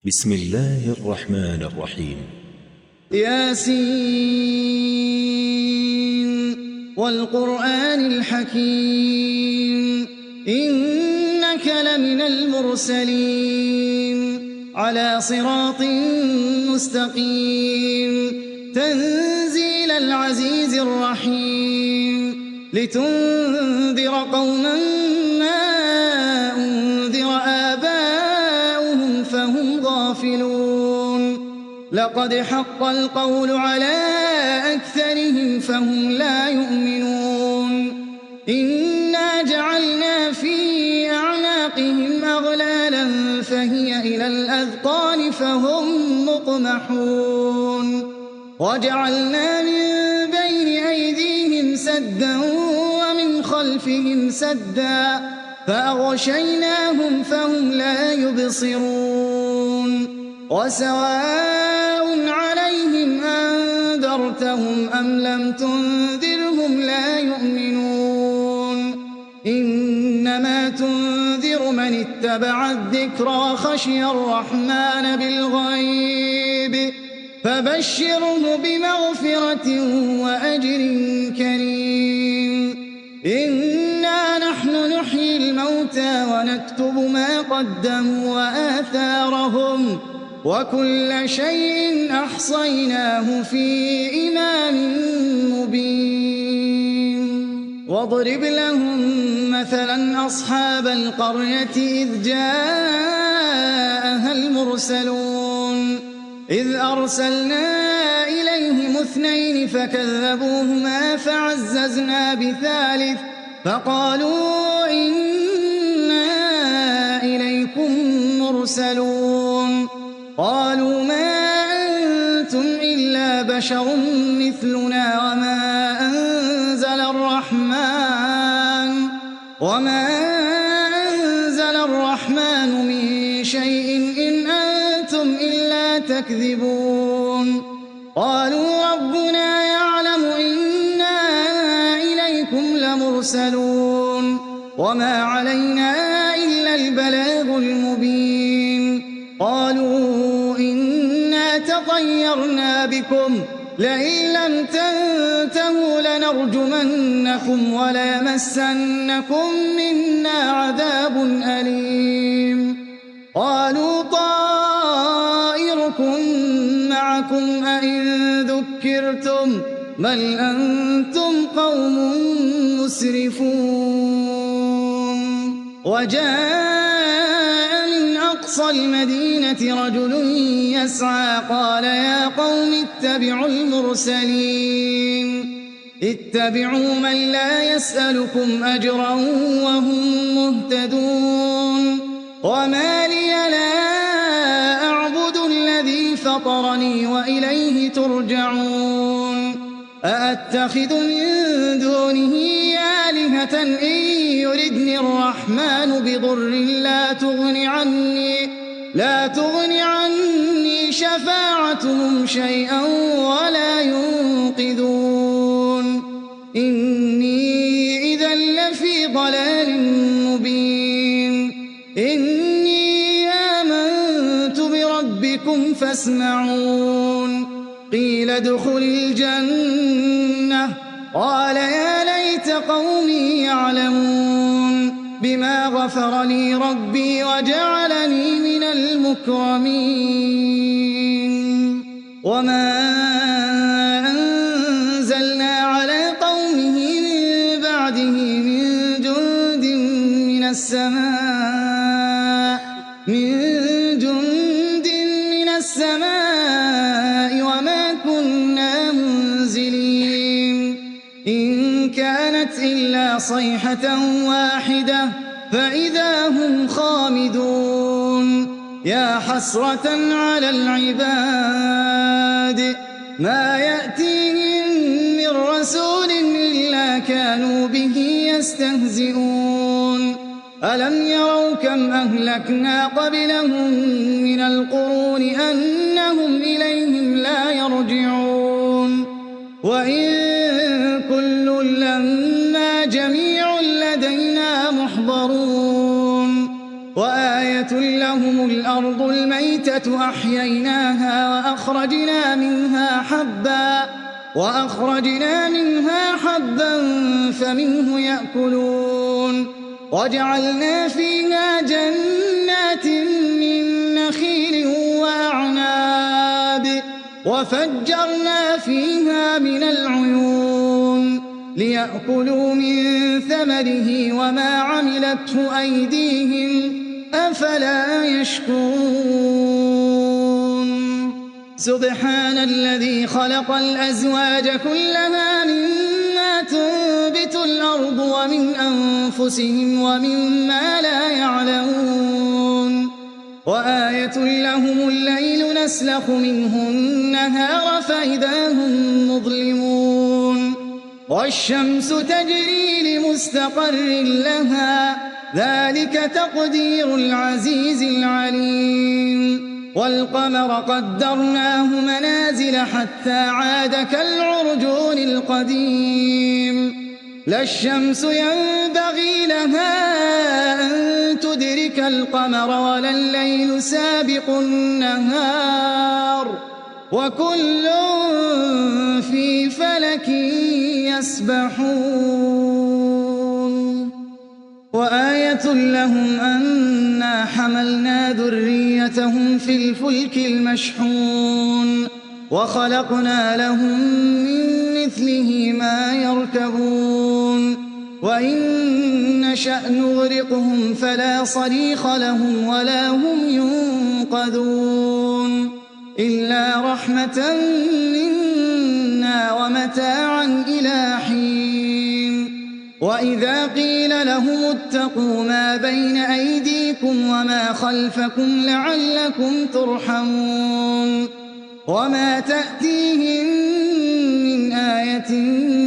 بسم الله الرحمن الرحيم. ياسين والقرآن الحكيم إنك لمن المرسلين على صراط مستقيم تنزيل العزيز الرحيم لتنذر قوما ما أنذر آباؤهم فهم غافلون لقد حق القول على أكثرهم فهم لا يؤمنون إنا جعلنا في أعناقهم أغلالا فهي إلى الأذقان فهم مقمحون وجعلنا من بين أيديهم سدا ومن خلفهم سدا فأغشيناهم فهم لا يبصرون وسواء عليهم أنذرتهم أم لم تنذرهم لا يؤمنون إنما تنذر من اتبع الذكر وخشي الرحمن بالغيب فبشره بمغفرة وأجر كريم إنا نحن نحيي الموتى ونكتب ما قدموا وآثارهم وكل شيء أحصيناه في إمام مبين واضرب لهم مثلا أصحاب القرية إذ جاءها المرسلون إذ أرسلنا إليهم 2 فكذبوهما فعززنا بثالث فقالوا إنا إليكم مرسلون قالوا ما أنتم إلا بشر مثلنا وما أنزل الرحمن من شيء إن أنتم إلا تكذبون قالوا ربنا يعلم إنا إليكم لمرسلون وما علينا إلا البلاغ المبين قالوا إنا تطيرنا بكم لئن لم تنتهوا لنرجمنكم وليمسنكم منا عذاب أليم قالوا طائركم معكم أئن ذكرتم بل أنتم قوم مسرفون وجاء من أقصى المدينة رجل يسعى قال يا قوم اتبعوا المرسلين اتبعوا من لا يسألكم أجرا وهم مهتدون وما لي لا أعبد الذي فطرني وإليه ترجعون أأتخذ من دونه آلهة إن يردني الرحمن بضر لا تغن عني شفاعتهم شيئا ولا ينقذون إني إذا لفي ضلال مبين إني آمنت بربكم فاسمعون قيل ادخل الجنة قال يا ليت قومي يعلمون بما غفر لي ربي وجعلني من المكرمين وما أنزلنا على قومه من بعده من جند من السماء وما كنا منزلين إن كانت إلا صيحة واحدة فإذا هم خامدون يا حسرة على العباد ما يأتيهم من رسول إلا كانوا به يستهزئون ألم يروا كم أهلكنا قبلهم من القرون أنهم إليهم لا يرجعون وإن كل لما جميع لدينا محضرون وآية لهم الأرض والأرض الميتة أحييناها وأخرجنا منها حبا فمنه يأكلون وجعلنا فيها جنات من نخيل وأعناب وفجرنا فيها من العيون ليأكلوا من ثمره وما عملته أيديهم أفلا يشكرون سبحان الذي خلق الأزواج كلها مما تنبت الأرض ومن أنفسهم ومما لا يعلمون وآية لهم الليل نسلخ منه النهار فإذا هم مظلمون والشمس تجري لمستقر لها ذلك تقدير العزيز العليم والقمر قدرناه منازل حتى عاد كالعرجون القديم لا الشمس ينبغي لها أن تدرك القمر ولا الليل سابق النهار وكل في فلك يسبحون وآية لهم أنا حملنا ذريتهم في الفلك المشحون وخلقنا لهم من مثله ما يركبون وإن نشأ نغرقهم فلا صريخ لهم ولا هم ينقذون إلا رحمة منا ومتاعا إلى حين وإذا قيل لهم اتقوا ما بين أيديكم وما خلفكم لعلكم ترحمون وما تأتيهم من آية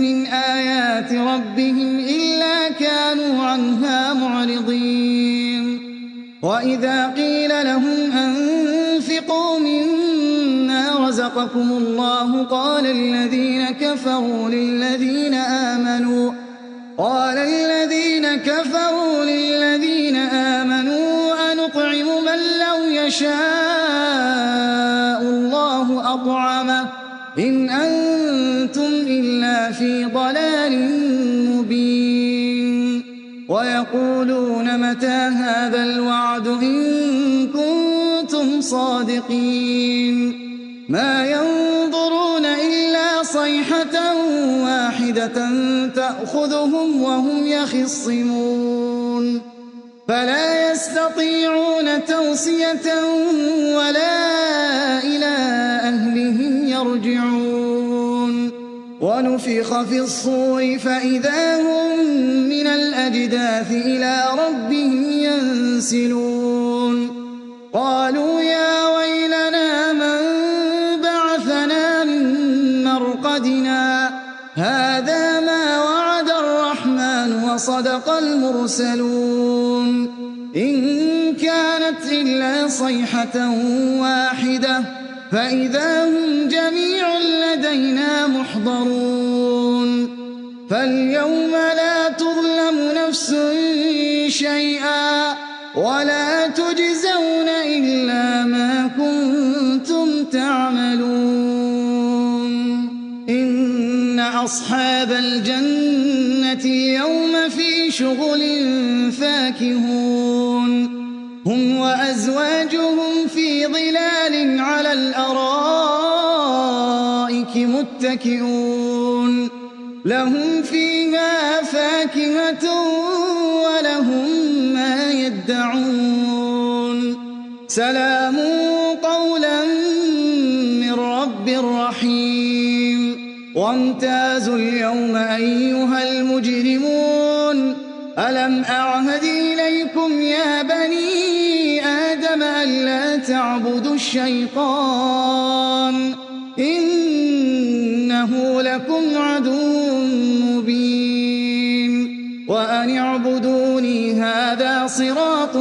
من آيات ربهم إلا كانوا عنها معرضين وإذا قيل لهم أنفقوا مما رزقكم الله قال الذين كفروا للذين آمنوا أنطعم من لو يشاء الله أطعمه إن أنتم إلا في ضلال مبين ويقولون متى هذا الوعد إن كنتم صادقين ما ينظرون إلا صيحة واحدة تأخذهم وهم يخصمون فلا يستطيعون توصية ولا إلى أهلهم يرجعون ونفخ في الصور فإذا هم من الأجداث إلى ربهم ينسلون قالوا يا ويلنا من بعثنا من مرقدنا هذا ما وعد الرحمن وصدق المرسلون إن كانت إلا صيحة واحدة فإذا هم جميع لدينا محضرون فاليوم لا تظلم نفس شيئا ولا تجزون إلا ما كنتم تعملون إن أصحاب الجنة يوم في شغل فاكهون هم وأزواجهم في ظلال على الأرائك متكئون لهم فيها فاكهة ولهم ما يدعون سلام قولا من رب رحيم وامتازوا اليوم أيها المجرمون ألم أعهد إليكم يا بني آدم ألا تعبدوا الشيطان إنه لكم عدو مبين وأن اعبدوني هذا صراط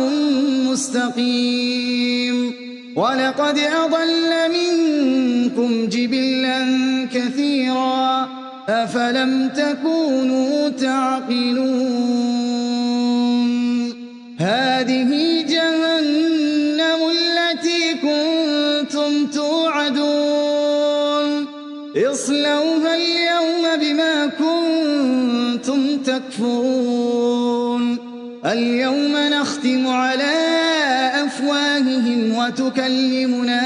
مستقيم ولقد أضل منكم جبلا كثيرا أفلم تكونوا تعقلون هذه جهنم التي كنتم توعدون اصلوها اليوم بما كنتم تكفرون اليوم نختم على أفواههم وتكلمنا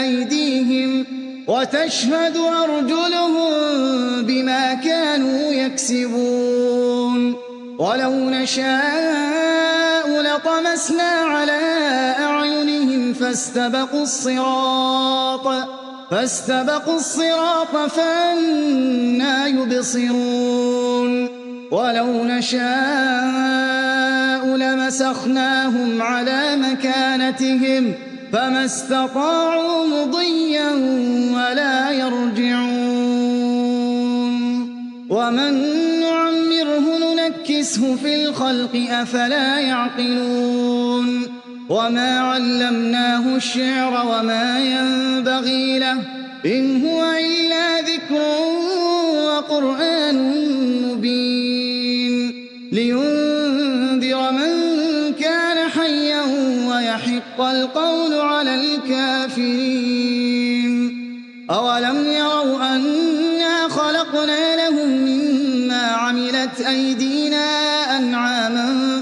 أيديهم وتشهد أرجلهم بما كانوا يكسبون ولو نشاء لطمسنا على أعينهم فاستبقوا الصراط فأنى يبصرون ولو نشاء لمسخناهم على مكانتهم فما استطاعوا مضيا ولا يرجعون ومن نعمره ننكسه في الخلق أفلا يعقلون وما علمناه الشعر وما ينبغي له إن هو إلا ذكر وقرآن مبين لينذر من كان حيا ويحق القول على الكافرين أولم يروا أنا خلقنا لهم مما عملت أيدينا أنعاما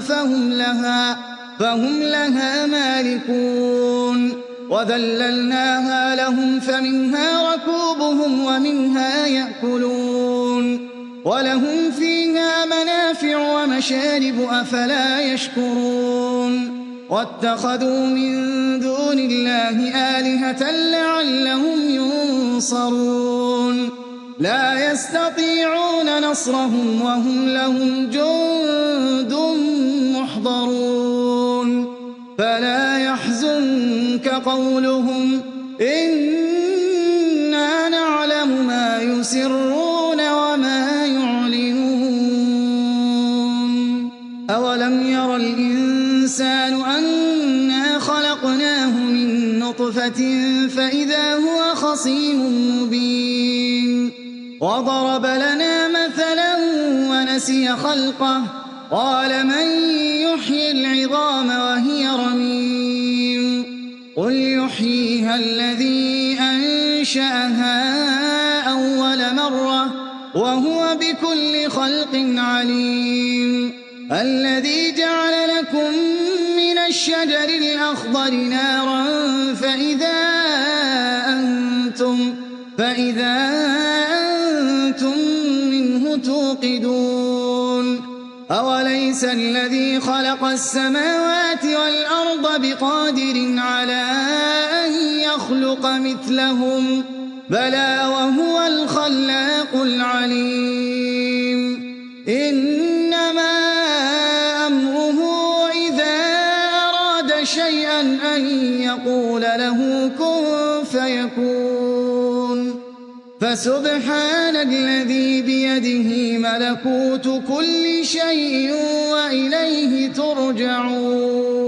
فهم لها مالكون وذللناها لهم فمنها ركوبهم ومنها يأكلون ولهم فيها منافع ومشارب أفلا يشكرون واتخذوا من دون الله آلهة لعلهم ينصرون لا يستطيعون نصرهم وهم لهم جند محضرون فلا يحزنك قولهم إنا نعلم ما يسرون وما يعلنون أولم ير الإنسان أنا خلقناه من نطفة فإذا هو خصيم مبين وضرب لنا مثلا ونسي خلقه قال من يحيي العظام وهي رميم قل يحييها الذي أنشأها أول مرة وهو بكل خلق عليم الذي جعل لكم من الشجر الأخضر نارا فإذا أنتم منه توقدون أوليس الذي خلق السماوات والأرض بقادر على أن يخلق مثلهم بلى وهو الخلاق العليم إنما أمره إذا أراد شيئا أن يقول له كن فيكون فسبحان الذي بيده ملكوت كل شيء وإليه ترجعون